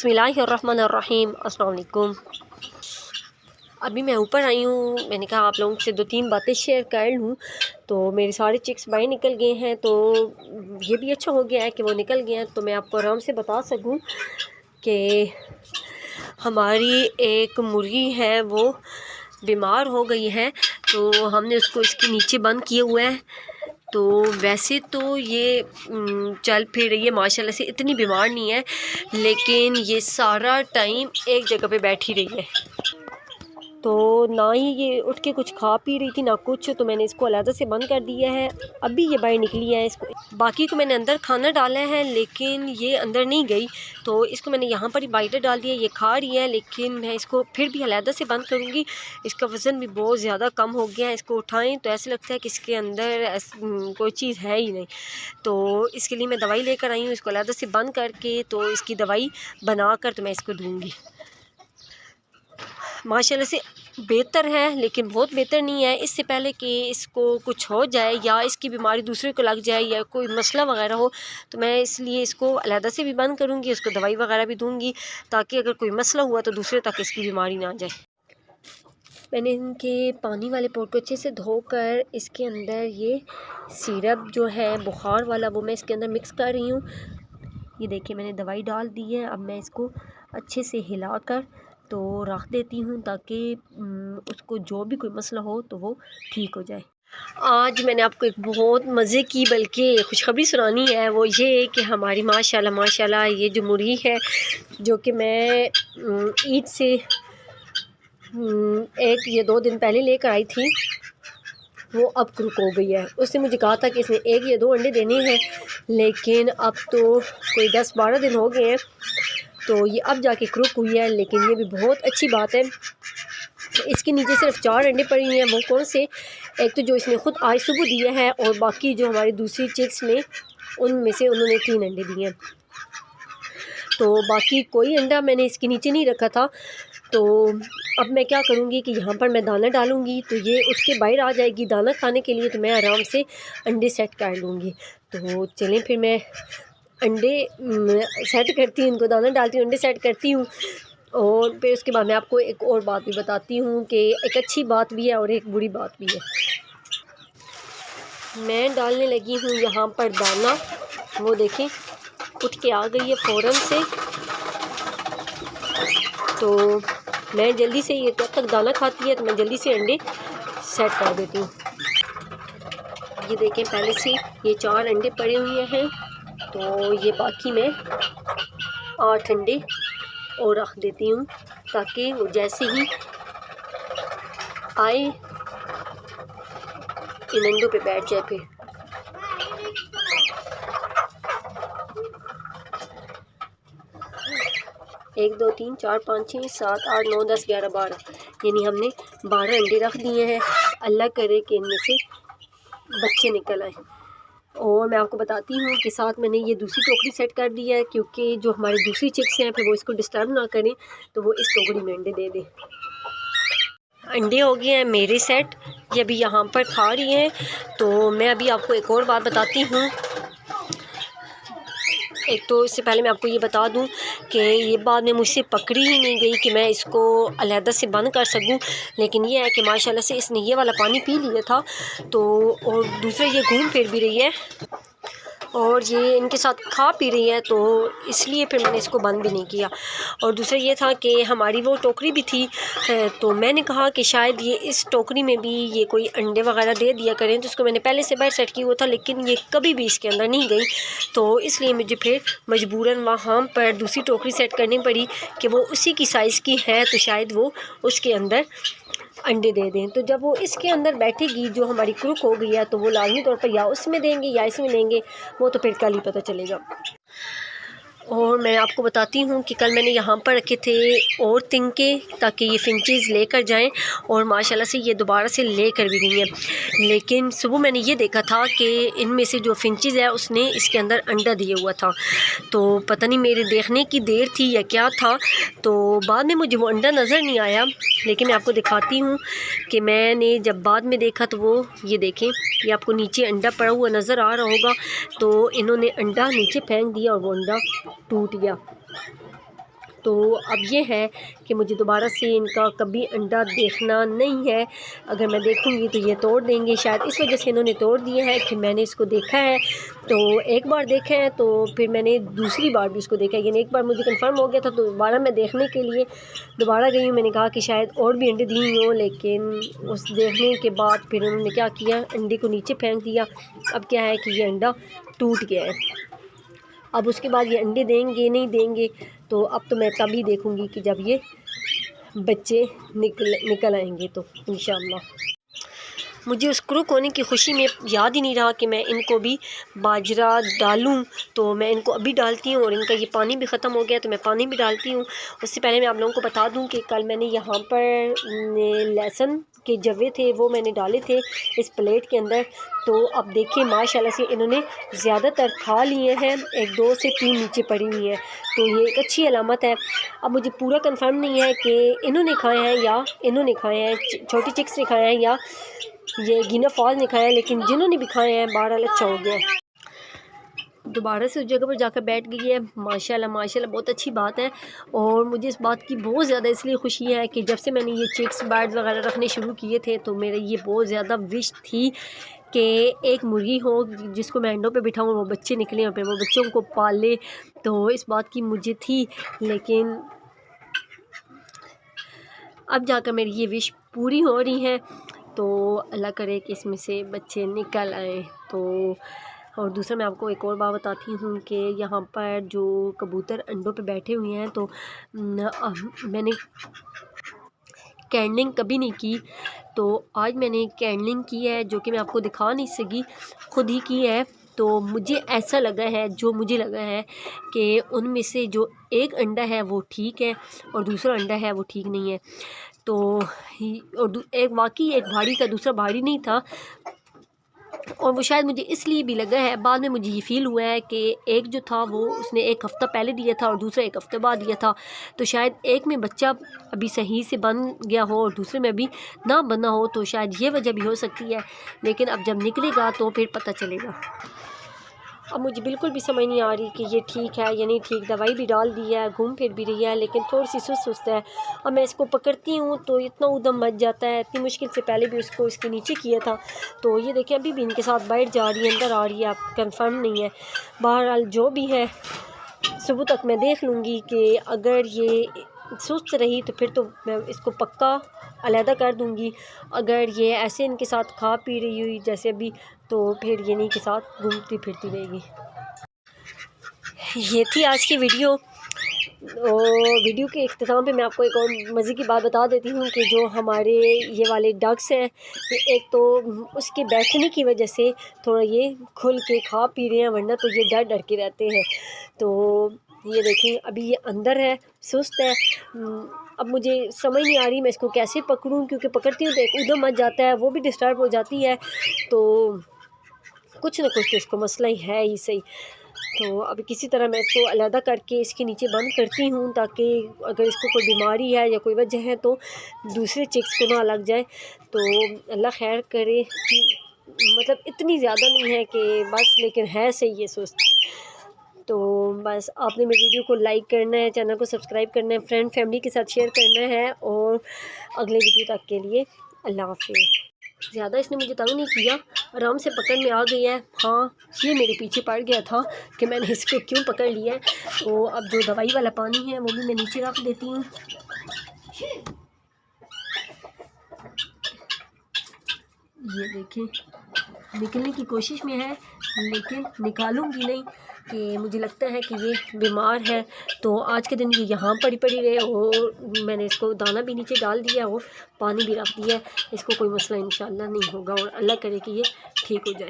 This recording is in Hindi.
बिस्मिल्लाहिर्रहमानिर्रहीम। अस्सलाम वालेकुम। अभी मैं ऊपर आई हूँ, मैंने कहा आप लोगों से 2-3 बातें शेयर कर लूँ। तो मेरे सारे चिक्स बाहर निकल गए हैं, तो ये भी अच्छा हो गया है कि वो निकल गए हैं, तो मैं आपको आराम से बता सकूँ कि हमारी एक मुर्गी है वो बीमार हो गई है। तो हमने उसको इसके नीचे बंद किए हुए है। तो वैसे तो ये चल फिर रही है माशाल्लाह से, इतनी बीमार नहीं है, लेकिन ये सारा टाइम एक जगह पे बैठी रही है। तो ना ही ये उठ के कुछ खा पी रही थी ना कुछ, तो मैंने इसको अलग से बंद कर दिया है। अभी ये बाहर निकली है, इसको बाकी को मैंने अंदर खाना डाला है, लेकिन ये अंदर नहीं गई। तो इसको मैंने यहाँ पर ही बाइटर डाल दिया, ये खा रही है, लेकिन मैं इसको फिर भी अलग से बंद करूँगी। इसका वज़न भी बहुत ज़्यादा कम हो गया है, इसको उठाएँ तो ऐसे लगता है कि इसके अंदर कोई चीज़ है ही नहीं। तो इसके लिए मैं दवाई लेकर आई हूँ, इसको अलग से बंद करके, तो इसकी दवाई बना कर तो मैं इसको दूँगी। माशाल्लाह से बेहतर है, लेकिन बहुत बेहतर नहीं है। इससे पहले कि इसको कुछ हो जाए या इसकी बीमारी दूसरे को लग जाए या कोई मसला वगैरह हो, तो मैं इसलिए इसको अलहदा से भी बंद करूँगी, उसको दवाई वगैरह भी दूँगी, ताकि अगर कोई मसला हुआ तो दूसरे तक इसकी बीमारी ना जाए। मैंने इनके पानी वाले पोट को अच्छे से धोकर इसके अंदर ये सिरप जो है बुखार वाला, वो मैं इसके अंदर मिक्स कर रही हूँ। ये देखिए मैंने दवाई डाल दी है। अब मैं इसको अच्छे से हिलाकर तो रख देती हूँ, ताकि उसको जो भी कोई मसला हो तो वो ठीक हो जाए। आज मैंने आपको एक बहुत मज़े की बल्कि खुशखबरी सुनानी है। वो ये है कि हमारी माशाल्लाह माशाल्लाह ये जो मुर्गी है, जो कि मैं ईद से 1 या 2 दिन पहले लेकर आई थी, वो अब क्रुक हो गई है। उसने मुझे कहा था कि इसने 1 या 2 अंडे देने हैं, लेकिन अब तो कोई 10-12 दिन हो गए हैं, तो ये अब जाके क्रुक हुई है। लेकिन ये भी बहुत अच्छी बात है। इसके नीचे सिर्फ 4 अंडे पड़े हुए हैं। वो कौन से? एक तो जो इसने ख़ुद आज सुबह दिए हैं, और बाकी जो हमारी दूसरी चिक्स ने उनमें से उन्होंने 3 अंडे दिए हैं। तो बाकी कोई अंडा मैंने इसके नीचे नहीं रखा था। तो अब मैं क्या करूँगी कि यहाँ पर मैं दाना डालूँगी, तो ये उठ के बाहर आ जाएगी दाना खाने के लिए, तो मैं आराम से अंडे सेट कर लूँगी। तो चलें फिर मैं अंडे सेट करती हूँ, इनको दाना डालती हूँ, अंडे सेट करती हूँ। और फिर उसके बाद मैं आपको एक और बात भी बताती हूँ कि एक अच्छी बात भी है और एक बुरी बात भी है। मैं डालने लगी हूँ यहाँ पर दाना, वो देखें उठ के आ गई है फ़ौरन से। तो मैं जल्दी से, ये जब तक दाना खाती है तो मैं जल्दी से अंडे सेट कर देती हूँ। ये देखें पहले से ये 4 अंडे पड़े हुए हैं, तो ये बाकी मैं 8 अंडे और रख देती हूँ, ताकि वो जैसे ही आए इन अंडों पे बैठ जाए। फिर 1 2 3 4 5 6 7 8 9 10 11 12, यानी हमने 12 अंडे रख दिए हैं। अल्लाह करे कि इनमें से बच्चे निकल आए। और मैं आपको बताती हूँ कि साथ मैंने ये दूसरी टोकरी सेट कर दी है, क्योंकि जो हमारी दूसरी चिक्स हैं फिर वो इसको डिस्टर्ब ना करें, तो वो इस टोकरी में अंडे दे दें। अंडे हो गए हैं मेरे सेट, ये अभी यहाँ पर खा रही हैं। तो मैं अभी आपको एक और बात बताती हूँ। एक तो इससे पहले मैं आपको ये बता दूं कि ये बात में मुझसे पकड़ी ही नहीं गई कि मैं इसको अलहदा से बंद कर सकूं, लेकिन ये है कि माशाल्लाह से इसने ये वाला पानी पी लिया था। तो और दूसरा ये घूम फिर भी रही है और ये इनके साथ खा पी रही है, तो इसलिए फिर मैंने इसको बंद भी नहीं किया। और दूसरा ये था कि हमारी वो टोकरी भी थी, तो मैंने कहा कि शायद ये इस टोकरी में भी ये कोई अंडे वगैरह दे दिया करें, तो इसको मैंने पहले से बाहर सेट किया हुआ था, लेकिन ये कभी भी इसके अंदर नहीं गई। तो इसलिए मुझे फिर मजबूरन वहाँ पर दूसरी टोकरी सेट करनी पड़ी कि वो उसी की साइज़ की है, तो शायद वो उसके अंदर अंडे दे दें। तो जब वो इसके अंदर बैठेगी, जो हमारी क्रुक हो गई है, तो वो लाजमी तौर पर या उसमें देंगे या इसमें देंगे, वो तो फिर कल ही पता चलेगा। और मैं आपको बताती हूँ कि कल मैंने यहाँ पर रखे थे और तिनके, ताकि ये फिंचेस लेकर जाएं, और माशाल्लाह से ये दोबारा से लेकर भी गई हैं। लेकिन सुबह मैंने ये देखा था कि इनमें से जो फिंचेस है उसने इसके अंदर अंडा दिया हुआ था। तो पता नहीं मेरे देखने की देर थी या क्या था, तो बाद में मुझे वो अंडा नज़र नहीं आया। लेकिन मैं आपको दिखाती हूँ कि मैंने जब बाद में देखा, तो वो ये देखें, ये आपको नीचे अंडा पड़ा हुआ नज़र आ रहा होगा। तो इन्होंने अंडा नीचे फेंक दिया और वो अंडा टूट गया। तो अब ये है कि मुझे दोबारा से इनका कभी अंडा देखना नहीं है। अगर मैं देखूँगी तो ये तोड़ देंगे, शायद इस वजह से इन्होंने तोड़ दिया है कि मैंने इसको देखा है। तो एक बार देखा है तो फिर मैंने दूसरी बार भी इसको देखा है, यानी एक बार मुझे कंफर्म हो गया था तो दोबारा मैं देखने के लिए दोबारा गई हूँ। मैंने कहा कि शायद और भी अंडे दिए हों, लेकिन उस देखने के बाद फिर उन्होंने क्या किया, अंडे को नीचे फेंक दिया। अब क्या है कि ये अंडा टूट गया है। अब उसके बाद ये अंडे देंगे नहीं देंगे, तो अब तो मैं तभी देखूँगी कि जब ये बच्चे निकल आएंगे तो इंशाअल्लाह। मुझे उस क्रुक होने की खुशी में याद ही नहीं रहा कि मैं इनको भी बाजरा डालूं, तो मैं इनको अभी डालती हूँ। और इनका ये पानी भी ख़त्म हो गया तो मैं पानी भी डालती हूँ। उससे पहले मैं आप लोगों को बता दूं कि कल मैंने यहाँ पर लहसुन के जवे थे वो मैंने डाले थे इस प्लेट के अंदर। तो अब देखिए माशाल्लाह से इन्होंने ज़्यादातर खा लिए हैं, 1 2 से 3 नीचे पड़ी हुई हैं, तो ये एक अच्छी अलामत है। अब मुझे पूरा कंफर्म नहीं है कि इन्होंने खाए हैं या इन्होंने खाए हैं, छोटी चिक्स ने खाए हैं या ये गिना फॉल ने खाया है, लेकिन जिन्होंने भी खाए हैं बहरहाल अच्छा हो गया है। दोबारा से उस जगह पर जाकर बैठ गई है, माशाल्लाह माशाल्लाह बहुत अच्छी बात है। और मुझे इस बात की बहुत ज़्यादा इसलिए खुशी है कि जब से मैंने ये चिक्स बर्ड्स वगैरह रखने शुरू किए थे तो मेरे ये बहुत ज़्यादा विश थी कि एक मुर्गी हो जिसको मैं अंडों पे बिठाऊँ, वो बच्चे निकले और फिर वो बच्चों को पाले। तो इस बात की मुझे थी, लेकिन अब जाकर मेरी ये विश पूरी हो रही है। तो अल्लाह करे कि इसमें से बच्चे निकल आए। तो और दूसरा मैं आपको एक और बात बताती हूँ कि यहाँ पर जो कबूतर अंडों पे बैठे हुए हैं तो मैंने कैंडलिंग कभी नहीं की, तो आज मैंने कैंडलिंग की है, जो कि मैं आपको दिखा नहीं सकी, खुद ही की है। तो मुझे ऐसा लगा है, जो मुझे लगा है कि उनमें से जो एक अंडा है वो ठीक है और दूसरा अंडा है वो ठीक नहीं है। तो और एक वाकई एक भाड़ी था, दूसरा भाड़ी नहीं था। और वो शायद मुझे इसलिए भी लगा है, बाद में मुझे ये फ़ील हुआ है कि एक जो था वो उसने 1 हफ़्ता पहले दिया था और दूसरा 1 हफ़्ते बाद दिया था। तो शायद एक में बच्चा अभी सही से बन गया हो और दूसरे में अभी ना बना हो, तो शायद ये वजह भी हो सकती है। लेकिन अब जब निकलेगा तो फिर पता चलेगा। अब मुझे बिल्कुल भी समझ नहीं आ रही कि ये ठीक है या नहीं ठीक। दवाई भी डाल दी है, घूम फिर भी रही है, लेकिन थोड़ी सी सुस्त है। अब मैं इसको पकड़ती हूँ तो इतना उदम मच जाता है। इतनी मुश्किल से पहले भी उसको इसके नीचे किया था। तो ये देखिए अभी भी इनके साथ बाहर जा रही है, अंदर आ रही है, अब कंफर्म नहीं है। बहरहाल जो भी है सुबह तक मैं देख लूँगी कि अगर ये सुस्त रही तो फिर तो मैं इसको पक्का अलहदा कर दूँगी। अगर ये ऐसे इनके साथ खा पी रही हुई जैसे अभी, तो फिर ये इन्हीं के साथ घूमती फिरती रहेगी। ये थी आज की वीडियो। और वीडियो के इख्तिताम पे मैं आपको एक और मज़े की बात बता देती हूँ कि जो हमारे ये वाले डक्स हैं, ये एक तो उसके बैठने की वजह से थोड़ा ये खुल के खा पी रहे हैं, वरना तो ये डर डर के रहते हैं। तो ये देखिए अभी ये अंदर है, सुस्त है। अब मुझे समझ नहीं आ रही मैं इसको कैसे पकड़ूं, क्योंकि पकड़ती हूँ तो एक उधम मच जाता है, वो भी डिस्टर्ब हो जाती है। तो कुछ ना कुछ तो इसको मसला ही है ही सही। तो अभी किसी तरह मैं इसको अलहदा करके इसके नीचे बंद करती हूँ, ताकि अगर इसको कोई बीमारी है या कोई वजह है तो दूसरे चिक्स को ना लग जाए। तो अल्लाह खैर करे कि मतलब इतनी ज़्यादा नहीं है कि बस, लेकिन है सही है सुस्त। तो बस आपने मेरी वीडियो को लाइक करना है, चैनल को सब्सक्राइब करना है, फ्रेंड फैमिली के साथ शेयर करना है। और अगले वीडियो तक के लिए अल्लाह हाफ़िज़। ज़्यादा इसने मुझे तंग नहीं किया, आराम से पकड़ में आ गई है। हाँ, ये मेरे पीछे पड़ गया था कि मैंने इसको क्यों पकड़ लिया है। तो अब जो दवाई वाला पानी है वो भी मैं नीचे रख देती हूँ। ये देखिए निकलने की कोशिश में है, लेकिन निकालूंगी नहीं कि मुझे लगता है कि ये बीमार है। तो आज के दिन ये यहाँ पड़ी रहे और मैंने इसको दाना भी नीचे डाल दिया और पानी भी रख दिया है। इसको कोई मसला इंशाल्लाह नहीं होगा और अल्लाह करे कि ये ठीक हो जाए।